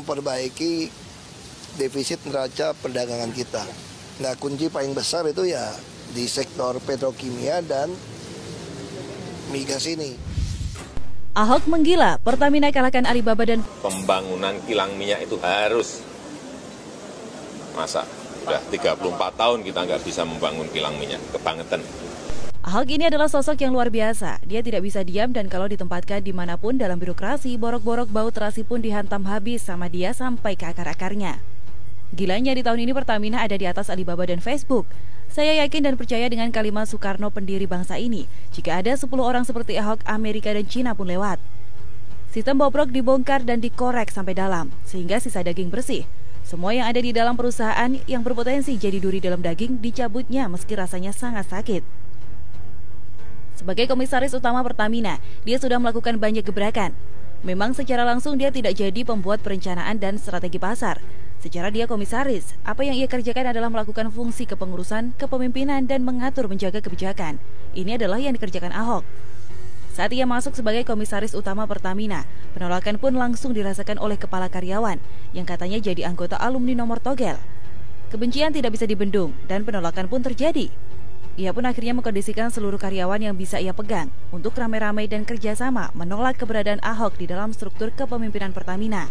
memperbaiki defisit neraca perdagangan kita. Nah, kunci paling besar itu ya di sektor petrokimia dan migas ini. Ahok menggila, Pertamina kalahkan Alibaba dan pembangunan kilang minyak itu harus. Masa udah 34 tahun kita nggak bisa membangun kilang minyak, kebangetan. Ahok ini adalah sosok yang luar biasa. Dia tidak bisa diam dan kalau ditempatkan dimanapun dalam birokrasi, borok-borok bau terasi pun dihantam habis sama dia sampai ke akar-akarnya. Gilanya di tahun ini Pertamina ada di atas Alibaba dan Facebook. Saya yakin dan percaya dengan kalimat Soekarno pendiri bangsa ini. Jika ada 10 orang seperti Ahok, Amerika dan Cina pun lewat. Sistem bobrok dibongkar dan dikorek sampai dalam, sehingga sisa daging bersih. Semua yang ada di dalam perusahaan yang berpotensi jadi duri dalam daging dicabutnya meski rasanya sangat sakit. Sebagai komisaris utama Pertamina, dia sudah melakukan banyak gebrakan. Memang secara langsung dia tidak jadi pembuat perencanaan dan strategi pasar. Secara dia komisaris, apa yang ia kerjakan adalah melakukan fungsi kepengurusan, kepemimpinan, dan mengatur menjaga kebijakan. Ini adalah yang dikerjakan Ahok. Saat ia masuk sebagai komisaris utama Pertamina, penolakan pun langsung dirasakan oleh kepala karyawan, yang katanya jadi anggota alumni nomor togel. Kebencian tidak bisa dibendung, dan penolakan pun terjadi. Ia pun akhirnya mengkondisikan seluruh karyawan yang bisa ia pegang untuk ramai-ramai dan kerjasama menolak keberadaan Ahok di dalam struktur kepemimpinan Pertamina.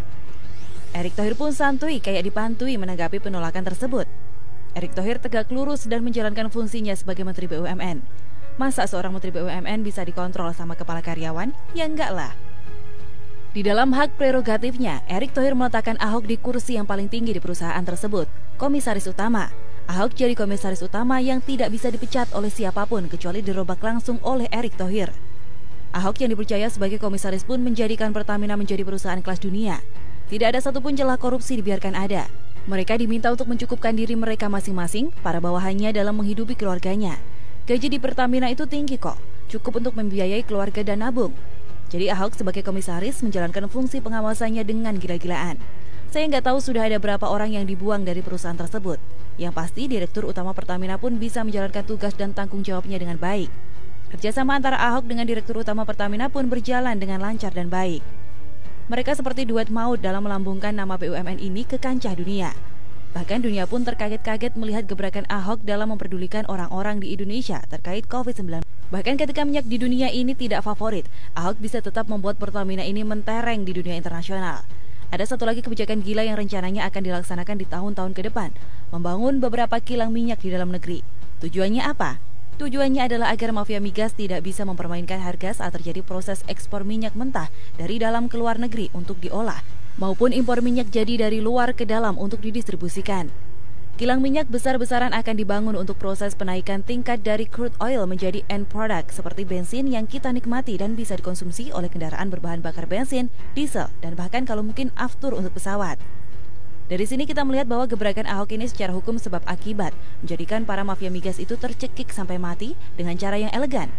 Erick Thohir pun santuy kayak dipantui menanggapi penolakan tersebut. Erick Thohir tegak lurus dan menjalankan fungsinya sebagai Menteri BUMN. Masa seorang Menteri BUMN bisa dikontrol sama kepala karyawan? Ya enggak lah. Di dalam hak prerogatifnya, Erick Thohir meletakkan Ahok di kursi yang paling tinggi di perusahaan tersebut, komisaris utama. Ahok jadi komisaris utama yang tidak bisa dipecat oleh siapapun kecuali dirombak langsung oleh Erick Thohir. Ahok yang dipercaya sebagai komisaris pun menjadikan Pertamina menjadi perusahaan kelas dunia. Tidak ada satupun celah korupsi dibiarkan ada. Mereka diminta untuk mencukupkan diri mereka masing-masing, para bawahannya dalam menghidupi keluarganya. Gaji di Pertamina itu tinggi kok, cukup untuk membiayai keluarga dan nabung. Jadi Ahok sebagai komisaris menjalankan fungsi pengawasannya dengan gila-gilaan. Saya nggak tahu sudah ada berapa orang yang dibuang dari perusahaan tersebut. Yang pasti Direktur Utama Pertamina pun bisa menjalankan tugas dan tanggung jawabnya dengan baik. Kerjasama antara Ahok dengan Direktur Utama Pertamina pun berjalan dengan lancar dan baik. Mereka seperti duet maut dalam melambungkan nama BUMN ini ke kancah dunia. Bahkan dunia pun terkaget-kaget melihat gebrakan Ahok dalam memperdulikan orang-orang di Indonesia terkait COVID-19. Bahkan ketika minyak di dunia ini tidak favorit, Ahok bisa tetap membuat Pertamina ini mentereng di dunia internasional. Ada satu lagi kebijakan gila yang rencananya akan dilaksanakan di tahun-tahun ke depan, membangun beberapa kilang minyak di dalam negeri. Tujuannya apa? Tujuannya adalah agar mafia migas tidak bisa mempermainkan harga saat terjadi proses ekspor minyak mentah dari dalam ke luar negeri untuk diolah, maupun impor minyak jadi dari luar ke dalam untuk didistribusikan. Kilang minyak besar-besaran akan dibangun untuk proses penaikan tingkat dari crude oil menjadi end product seperti bensin yang kita nikmati dan bisa dikonsumsi oleh kendaraan berbahan bakar bensin, diesel, dan bahkan kalau mungkin aftur untuk pesawat. Dari sini kita melihat bahwa gebrakan Ahok ini secara hukum sebab akibat menjadikan para mafia migas itu tercekik sampai mati dengan cara yang elegan.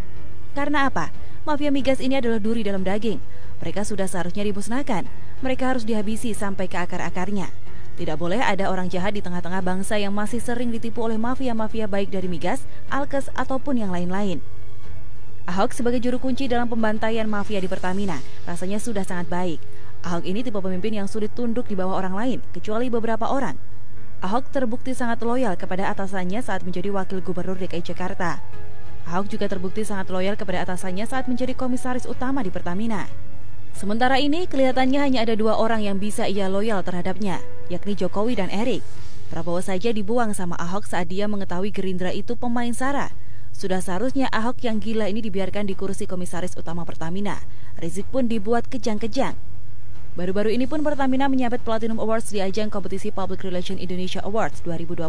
Karena apa? Mafia migas ini adalah duri dalam daging. Mereka sudah seharusnya dimusnahkan. Mereka harus dihabisi sampai ke akar-akarnya. Tidak boleh ada orang jahat di tengah-tengah bangsa yang masih sering ditipu oleh mafia-mafia baik dari migas, alkes, ataupun yang lain-lain. Ahok sebagai juru kunci dalam pembantaian mafia di Pertamina rasanya sudah sangat baik. Ahok ini tipe pemimpin yang sulit tunduk di bawah orang lain, kecuali beberapa orang. Ahok terbukti sangat loyal kepada atasannya saat menjadi wakil gubernur DKI Jakarta. Ahok juga terbukti sangat loyal kepada atasannya saat menjadi komisaris utama di Pertamina. Sementara ini, kelihatannya hanya ada dua orang yang bisa ia loyal terhadapnya, yakni Jokowi dan Erick. Prabowo saja dibuang sama Ahok saat dia mengetahui Gerindra itu pemain sara. Sudah seharusnya Ahok yang gila ini dibiarkan di kursi komisaris utama Pertamina. Rizik pun dibuat kejang-kejang. Baru-baru ini pun Pertamina menyabet Platinum Awards di ajang kompetisi Public Relations Indonesia Awards 2020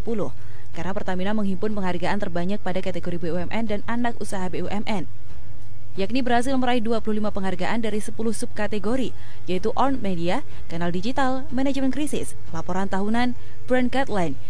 karena Pertamina menghimpun penghargaan terbanyak pada kategori BUMN dan anak usaha BUMN. Yakni berhasil meraih 25 penghargaan dari 10 subkategori, yaitu Earned Media, Kanal Digital, Manajemen Krisis, Laporan Tahunan, Brand Guideline,